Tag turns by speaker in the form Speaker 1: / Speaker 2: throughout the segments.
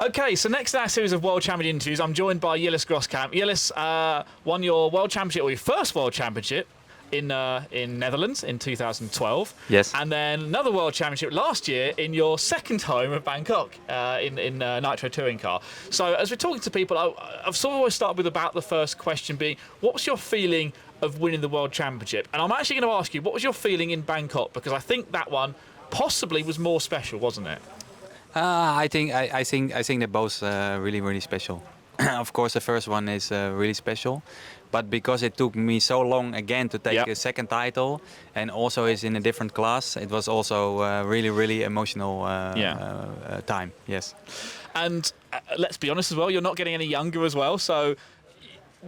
Speaker 1: Okay, so next in our series of World Championship interviews, I'm joined by Yilis Groskamp. Yilis won your World Championship, or your first World Championship, in Netherlands in 2012.
Speaker 2: Yes.
Speaker 1: And then another World Championship last year in your second home of Bangkok in Nitro touring car. So as we're talking to people, I've sort of always started with about the first question being, what was your feeling of winning the World Championship? And I'm actually going to ask you, what was your feeling in Bangkok? Because I think that one possibly was more special, wasn't it?
Speaker 2: I think they're both really special. Of course, the first one is really special, but because it took me so long again to take a second title, and also is in a different class, it was also really emotional time. Yes.
Speaker 1: And let's be honest as well, you're not getting any younger as well, so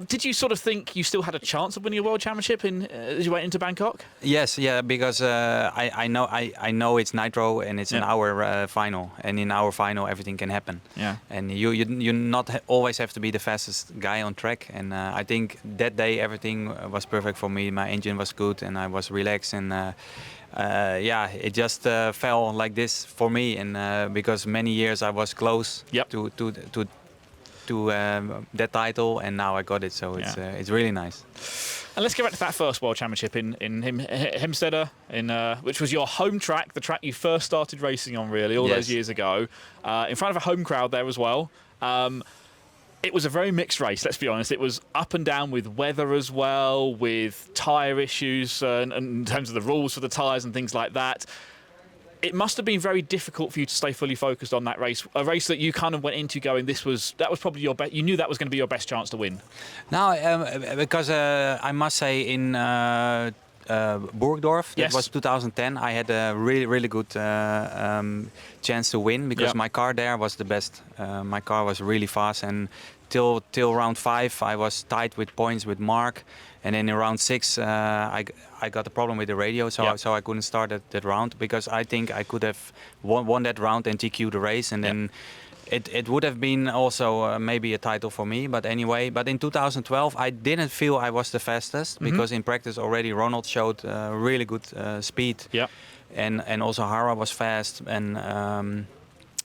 Speaker 1: did you sort of think you still had a chance of winning a World Championship as you went into Bangkok?
Speaker 2: Yes, yeah, because I know it's nitro and it's an hour final, and in our final everything can happen.
Speaker 1: Yeah.
Speaker 2: And you not always have to be the fastest guy on track. And I think that day everything was perfect for me. My engine was good and I was relaxed, and it just fell like this for me. And because many years I was close to that title, and now I got it, so it's really nice.
Speaker 1: And let's get back to that first World Championship in Hemstede, which was your home track, the track you first started racing on, really, all those years ago, in front of a home crowd there as well. It was a very mixed race, let's be honest. It was up and down with weather as well, with tyre issues, and in terms of the rules for the tyres and things like that. It must have been very difficult for you to stay fully focused on that race, a race that you kind of went into going, that was probably your best. You knew that was going to be your best chance to win.
Speaker 2: No, because I must say in Burgdorf, that was 2010. I had a really good chance to win, because my car there was the best. My car was really fast, and till round 5 I was tied with points with Mark. And then in round 6, I got a problem with the radio, so I couldn't start that round, because I think I could have won that round and TQ the race, and then it would have been also maybe a title for me. But anyway, but in 2012 I didn't feel I was the fastest, because in practice already Ronald showed really good speed, and also Hara was fast, and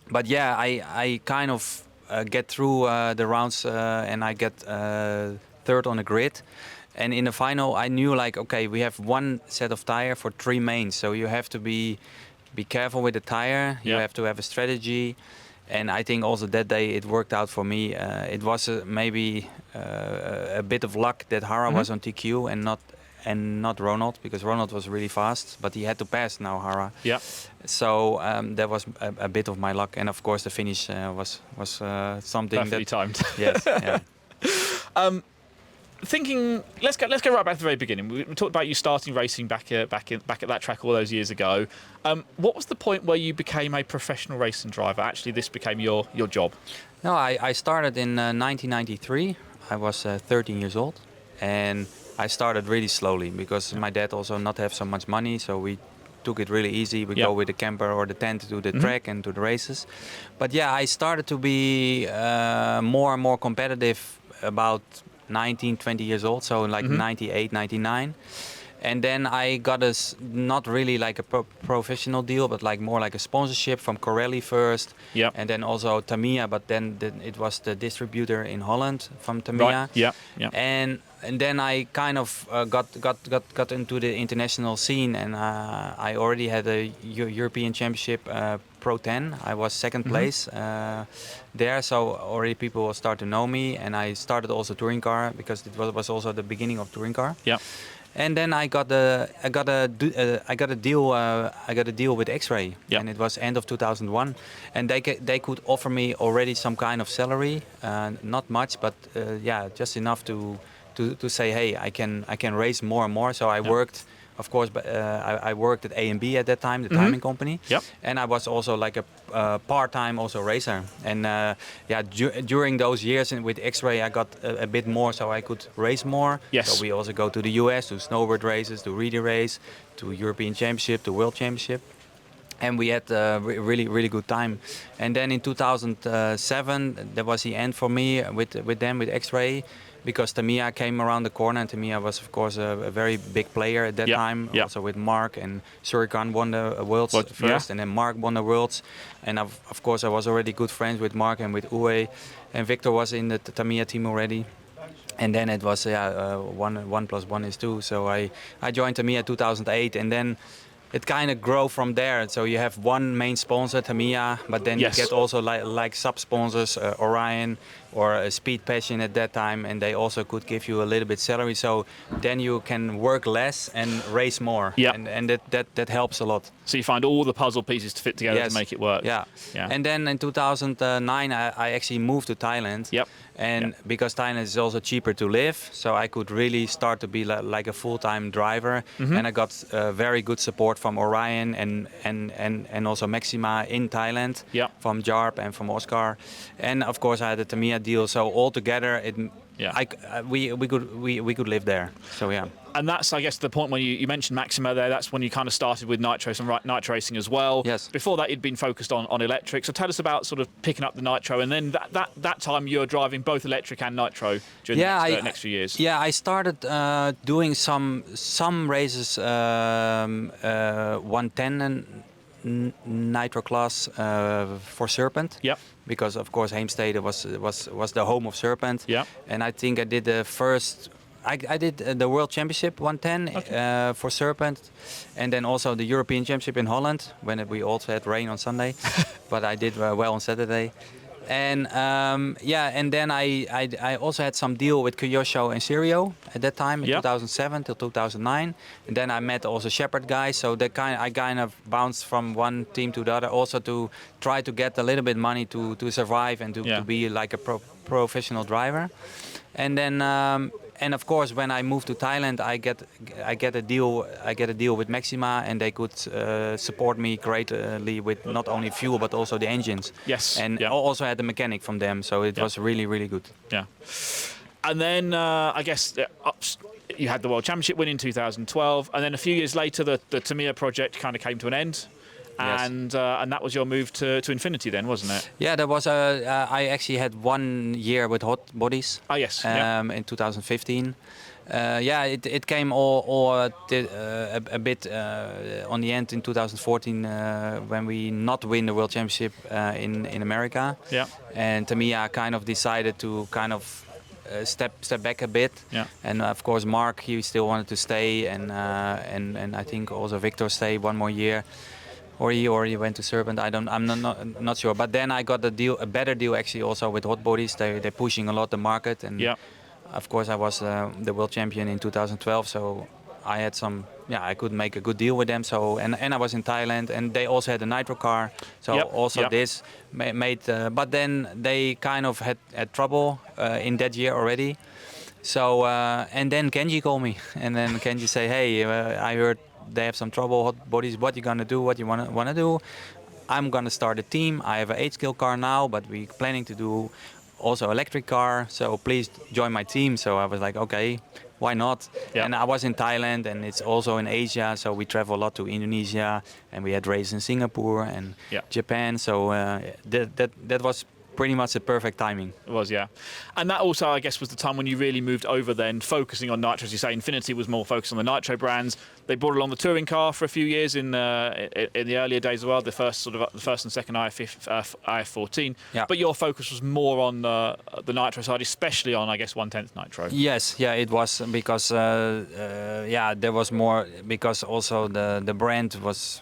Speaker 2: but yeah, I kind of get through the rounds, and I get third on the grid. And in the final, I knew, like, okay, we have one set of tire for 3 mains, so you have to be careful with the tire. You have to have a strategy, and I think also that day it worked out for me. It was maybe a bit of luck that Hara was on TQ and not Ronald, because Ronald was really fast, but he had to pass now Hara.
Speaker 1: Yeah.
Speaker 2: So that was a bit of my luck, and of course the finish was something
Speaker 1: perfectly timed.
Speaker 2: Yes. Yeah.
Speaker 1: Let's go right back to the very beginning. We talked about you starting racing back at that track all those years ago. What was the point where you became a professional racing driver? Actually, this became your job.
Speaker 2: No, I started in 1993. I was 13 years old, and I started really slowly, because my dad also not have so much money, so we took it really easy. We go with the camper or the tent to the track and to the races. But yeah, I started to be more and more competitive about 19, 20 years old, so like 98, 99. And then I got not really like a professional deal, but like more like a sponsorship from Corelli first, and then also Tamiya, but then it was the distributor in Holland from Tamiya.
Speaker 1: Right.
Speaker 2: And then I kind of got into the international scene, and I already had a European Championship Pro 10. I was second place there, so already people will start to know me. And I started also touring car, because it was also the beginning of touring car.
Speaker 1: Yeah.
Speaker 2: And then I got a deal with X-Ray, and it was end of 2001, and they could offer me already some kind of salary, not much, but just enough to say, hey, I can race more and more. So I worked, of course, but I worked at A&B at that time, the timing company, and I was also like a part-time also racer. And during those years with X-Ray, I got a bit more, so I could race more.
Speaker 1: Yes.
Speaker 2: So we also go to the US, to snowboard races, to relay race, to European Championship, to World Championship. and we had a really good time. And then in 2007, that was the end for me with them, with X-Ray, because Tamiya came around the corner, and Tamiya was of course a very big player at that time, also with Mark, and Surikan won the Worlds first, and then Mark won the Worlds, and of course I was already good friends with Mark and with Uwe, and Victor was in the Tamiya team already. And then it was 1 + 1 is 2. So I joined Tamiya 2008, and then it kind of grow from there. So you have one main sponsor, Tamiya, but then you get also like sub-sponsors, Orion or Speed Passion at that time, and they also could give you a little bit salary. So then you can work less and race more, and that helps a lot.
Speaker 1: So you find all the puzzle pieces to fit together to make it work.
Speaker 2: Yeah. And then in 2009, I actually moved to Thailand. And because Thailand is also cheaper to live, so I could really start to be like a full-time driver. And I got very good support from Orion and also Maxima in Thailand, from Jarp and from Oscar. And of course I had a Tamiya deal, so altogether we could live there. So
Speaker 1: And that's, I guess, the point when you mentioned Maxima there. That's when you kind of started with nitro and nitro racing as well.
Speaker 2: Yes.
Speaker 1: Before that, you'd been focused on electric. So tell us about sort of picking up the nitro, and then that time you were driving both electric and nitro during the next few years.
Speaker 2: Yeah, I started doing some races, 110 and nitro class for Serpent. Because of course Heemstede was the home of Serpent. And I think I did the first. I did the World Championship 110 for Serpent, and then also the European Championship in Holland when we also had rain on Sunday, but I did well on Saturday. And and then I also had some deal with Kyosho and Serio at that time in 2007 till 2009. And then I met also Shepherd guys, so I kind of bounced from one team to the other, also to try to get a little bit money to survive and to be like a professional driver. And then and of course, when I moved to Thailand, I get a deal with Maxima, and they could support me greatly with not only fuel but also the engines. And also had the mechanic from them, so it was really good.
Speaker 1: And then I guess you had the World Championship win in 2012, and then a few years later, the Tamiya project kind of came to an end. And that was your move to Infinity then, wasn't it? Yeah,
Speaker 2: there was I actually had 1 year with hot bodies.
Speaker 1: Oh yes.
Speaker 2: In 2015. It came all a bit on the end in 2014 when we not win the World Championship in America. And Tamiya kind of decided to kind of step back a bit. And of course Mark, he still wanted to stay, and I think also Victor stayed 1 more year. Or he went to Serpent. I'm not sure. But then I got a better deal actually also with hot bodies. They're pushing a lot the market, and of course I was the world champion in 2012. So I had I could make a good deal with them. So and I was in Thailand, and they also had a nitro car. So also this made. But then they kind of had trouble in that year already. So and then Kenji called me, and then Kenji say, hey, I heard they have some trouble, hot bodies, what you gonna do, what you wanna do. I'm gonna start a team. I have an 8-skill car now, but we're planning to do also electric car, so please join my team. So I was like, okay, why not? And I was in Thailand, and it's also in Asia, so we travel a lot to Indonesia, and we had races in Singapore and Japan, so that was pretty much the perfect timing.
Speaker 1: It was, and that also, I guess, was the time when you really moved over then, focusing on nitro. As you say, Infinity was more focused on the nitro brands. They brought along the touring car for a few years in the earlier days as well, the first and second IF14. But your focus was more on the nitro side, especially on, I guess, 1/10 nitro.
Speaker 2: Yes, it was because there was more, because also the brand was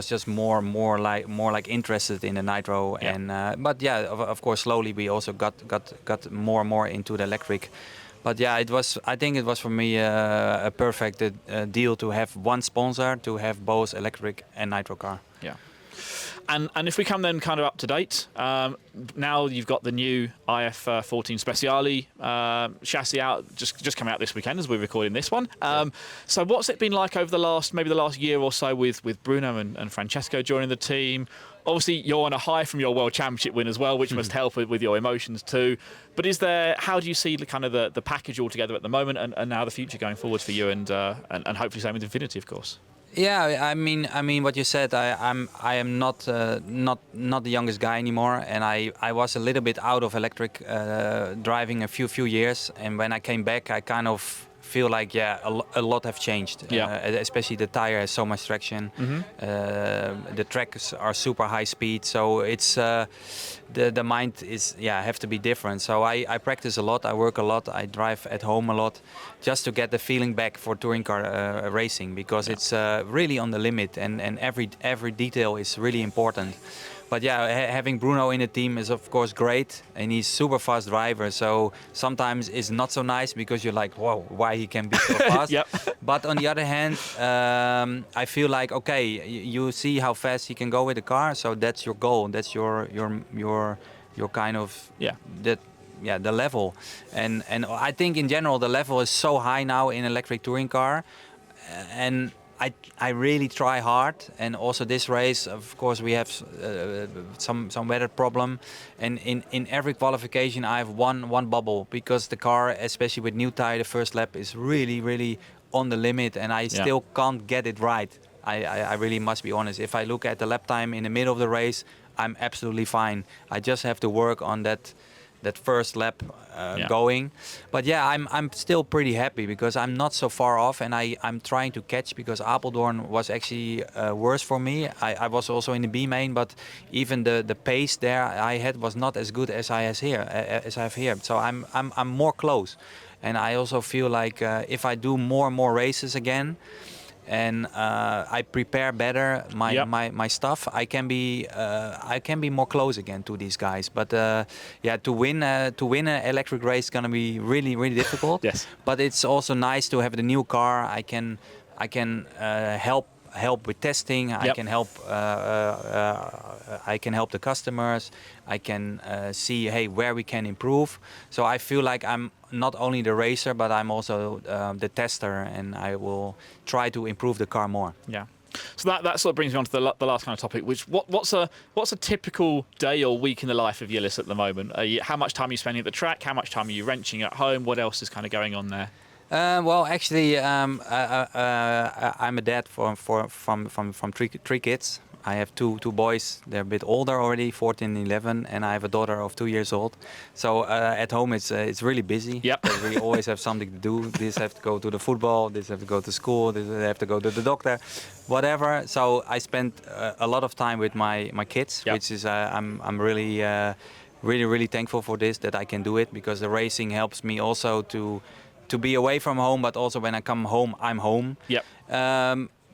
Speaker 2: just more like interested in the nitro, and but of course slowly we also got more and more into the electric. But I think it was for me a perfect deal to have one sponsor, to have both electric and nitro car.
Speaker 1: And if we come then kind of up to date, now you've got the new IF14 Speciale chassis out, just coming out this weekend as we're recording this one. So what's it been like over the last year or so with Bruno and Francesco joining the team? Obviously, you're on a high from your World Championship win as well, which must help with your emotions too. But how do you see kind of the package altogether at the moment, and now the future going forward for you, and hopefully same with Infinity, of course?
Speaker 2: Yeah, I mean what you said. I am not the youngest guy anymore, and I was a little bit out of electric driving a few years, and when I came back, I kind of feel like a lot have changed.
Speaker 1: Yeah.
Speaker 2: Especially the tire has so much traction. The tracks are super high speed, so it's the mind is have to be different. So I practice a lot, I work a lot, I drive at home a lot, just to get the feeling back for touring car racing, because it's really on the limit, and every detail is really important. But yeah, having Bruno in the team is of course great, and he's super fast driver. So sometimes it's not so nice because you're like, whoa, why he can be so fast?
Speaker 1: Yep.
Speaker 2: But on the other hand, I feel like okay, you see how fast he can go with the car, so that's your goal, that's your kind of that the level, and I think in general the level is so high now in electric touring car, and I really try hard. And also this race, of course, we have some weather problem, and in every qualification I have one bubble, because the car, especially with new tire, the first lap is really on the limit, and I still can't get it right. I really must be honest. If I look at the lap time in the middle of the race, I'm absolutely fine. I just have to work on that first lap going. But yeah, I'm still pretty happy because I'm not so far off, and I'm trying to catch, because Apeldoorn was actually worse for me. I was also in the B main, but even the pace there I had was not as good as I have here. So I'm more close, and I also feel like if I do more and more races again, and I prepare better my stuff, I can be more close again to these guys. But to win an electric race is gonna be really difficult.
Speaker 1: Yes.
Speaker 2: But it's also nice to have the new car. I can help with testing. I can help the customers. I can see where we can improve. So I feel like I'm not only the racer, but I'm also the tester, and I will try to improve the car more.
Speaker 1: Yeah. So that sort of brings me on to the last kind of topic, which what's a typical day or week in the life of Yillis at the moment? How much time are you spending at the track? How much time are you wrenching at home? What else is kind of going on there?
Speaker 2: Well, actually, I'm a dad from three kids. I have two boys. They're a bit older already, 14 and 11, and I have a daughter of 2 years old. So at home it's really busy.
Speaker 1: Yep.
Speaker 2: We always have something to do. This have to go to the football. This have to go to school. This have to go to the doctor, whatever. So I spend a lot of time with my kids, which is I'm really thankful for this, that I can do it, because the racing helps me also to be away from home, but also when I come home, I'm home.
Speaker 1: Yep.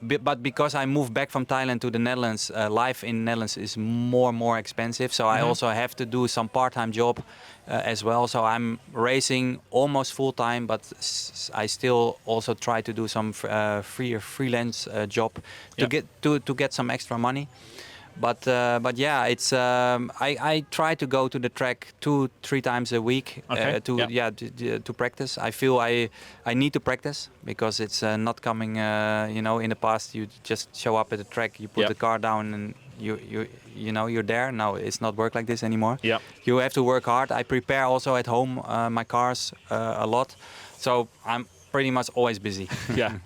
Speaker 2: But because I moved back from Thailand to the Netherlands, life in the Netherlands is more expensive. So I also have to do some part-time job as well. So I'm racing almost full-time, but I still also try to do some freelance job to get some extra money. But yeah, it's I try to go to the track 2-3 times a week to practice. I feel I need to practice, because it's not coming. In the past you just show up at the track, you put the car down, and you're there. No, it's not work like this anymore.
Speaker 1: Yeah.
Speaker 2: You have to work hard. I prepare also at home my cars a lot, so I'm pretty much always busy.
Speaker 1: Yeah.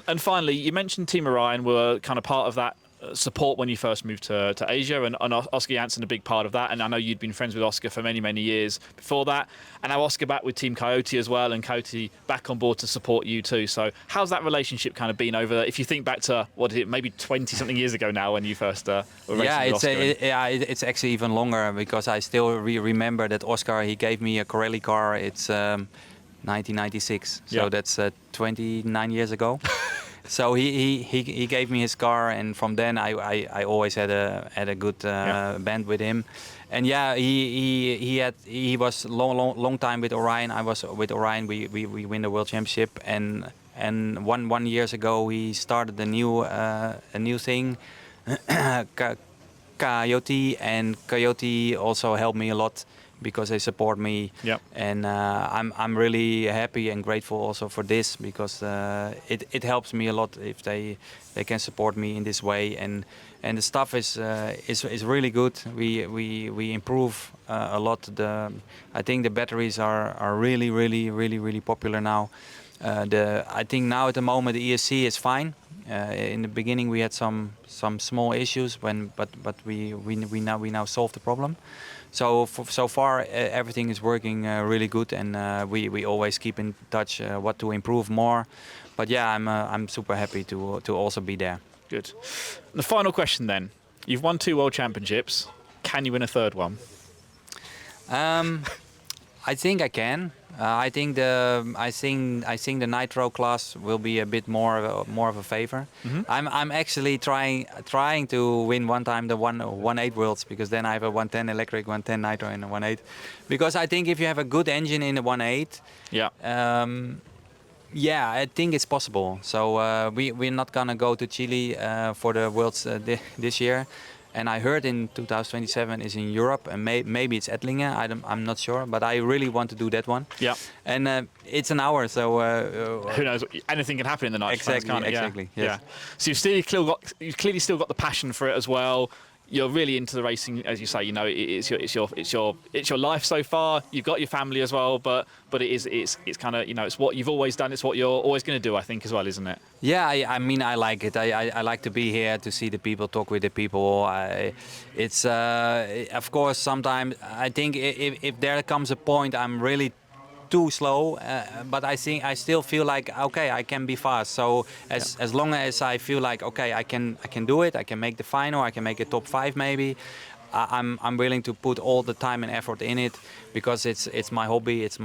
Speaker 1: And finally, you mentioned Team Orion were kind of part of that support when you first moved to Asia, and Oscar Janssen a big part of that. And I know you'd been friends with Oscar for many years before that, and now Oscar back with Team Coyote as well, and Coyote back on board to support you too. So how's that relationship kind of been over, if you think back to maybe 20 something years ago now, when you first were racing with Oscar?
Speaker 2: It's actually even longer, because I still remember that Oscar, he gave me a Corelli car. It's 1996, so that's 29 years ago. So he gave me his car, and from then I always had a good band with him. And he was long time with Orion. I was with Orion. We win the World Championship, and one years ago he started a new thing, Coyote, and Coyote also helped me a lot, because they support me.
Speaker 1: Yep.
Speaker 2: And I'm really happy and grateful also for this, because it helps me a lot if they can support me in this way. And the stuff is really good. We improve a lot. I think the batteries are really popular now. I think now at the moment the ESC is fine. In the beginning we had some small issues but we now solved the problem. So so far everything is working really good, and we always keep in touch what to improve more. But yeah, I'm super happy to also be there.
Speaker 1: Good. The final question then. You've won 2 World Championships. Can you win a 3rd one?
Speaker 2: I think I can. I think the nitro class will be a bit more of a favor. I'm actually trying to win one time the 1.8 worlds, because then I have a 110 electric, 110 nitro, and a 1.8. Because I think if you have a good engine in the 1.8, yeah, I think it's possible. So we're not gonna go to Chile for the worlds this year. And I heard in 2027 is in Europe, and maybe it's Ettlingen. I'm not sure, but I really want to do that one.
Speaker 1: Yeah.
Speaker 2: And it's an hour, so
Speaker 1: who knows? Anything can happen in the night.
Speaker 2: Exactly.
Speaker 1: Can't it?
Speaker 2: Exactly.
Speaker 1: Yeah.
Speaker 2: Yes.
Speaker 1: Yeah. So you've clearly still got the passion for it as well. You're really into the racing, as you say. You know, it's your life so far. You've got your family as well, but it's kind of, you know, it's what you've always done. It's what you're always going to do, I think, as well, isn't it?
Speaker 2: Yeah, I mean, I like it. I like to be here, to see the people, talk with the people. It's of course sometimes I think if there comes a point I'm really too slow, but I think I still feel like okay, I can be fast. So as long as I feel like okay, I can do it, I can make the final, I can make a top 5 maybe. I'm willing to put all the time and effort in it, because it's my hobby. It's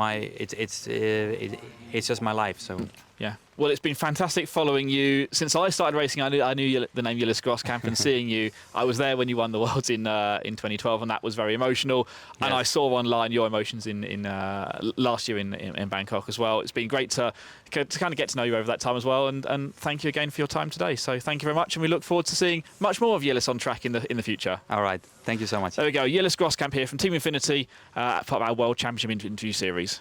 Speaker 2: just my life. So.
Speaker 1: Yeah. Well, it's been fantastic following you since I started racing. I knew the name Julius Groskamp, and seeing you, I was there when you won the Worlds in 2012, and that was very emotional. Yes. And I saw online your emotions in last year in Bangkok as well. It's been great to kind of get to know you over that time as well, and thank you again for your time today. So thank you very much, and we look forward to seeing much more of Julius on track in the future.
Speaker 2: All right. Thank you so much.
Speaker 1: There we go. Julius Groskamp here from Team Infinity, part of our World Championship interview series.